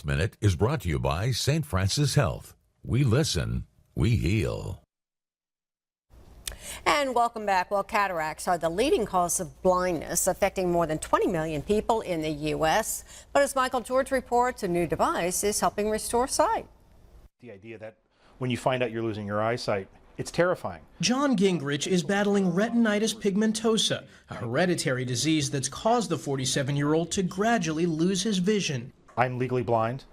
Minute is brought to you by St. Francis Health. We listen, we heal. And welcome back. Well, cataracts are the leading cause of blindness, affecting more than 20 million people in the U.S. But as Michael George reports, a new device is helping restore sight. The idea that when you find out you're losing your eyesight, it's terrifying. John Gingrich is battling retinitis pigmentosa, a hereditary disease that's caused the 47-year-old to gradually lose his vision. I'm legally blind,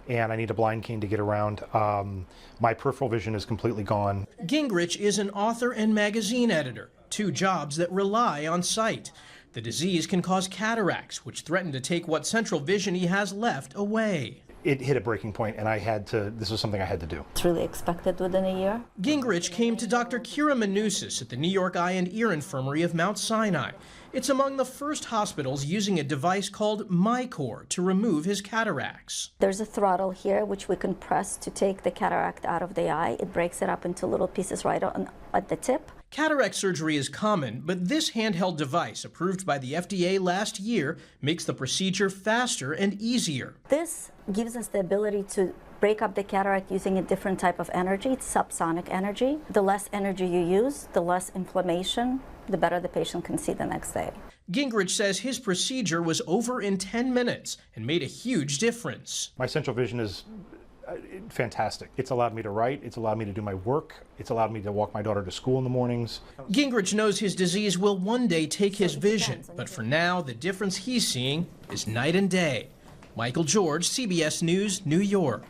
and I need a blind cane to get around. My peripheral vision is completely gone. Gingrich is an author and magazine editor, two jobs that rely on sight. The disease can cause cataracts, which threaten to take what central vision he has left away. It hit a breaking point, and this was something I had to do. It's really expected within a year. Gingrich came to Dr. Kira Manousis at the New York Eye and Ear Infirmary of Mount Sinai. It's among the first hospitals using a device called MyCore to remove his cataracts. There's a throttle here which we can press to take the cataract out of the eye. It breaks it up into little pieces right at the tip. Cataract surgery is common, but this handheld device, approved by the FDA last year, makes the procedure faster and easier. This gives us the ability to break up the cataract using a different type of energy. It's subsonic energy. The less energy you use, the less inflammation, the better the patient can see the next day. Gingrich says his procedure was over in 10 minutes and made a huge difference. My central vision is fantastic. It's allowed me to write, it's allowed me to do my work, it's allowed me to walk my daughter to school in the mornings. Gingrich knows his disease will one day take his vision, but for now, the difference he's seeing is night and day. Michael George, CBS News, New York.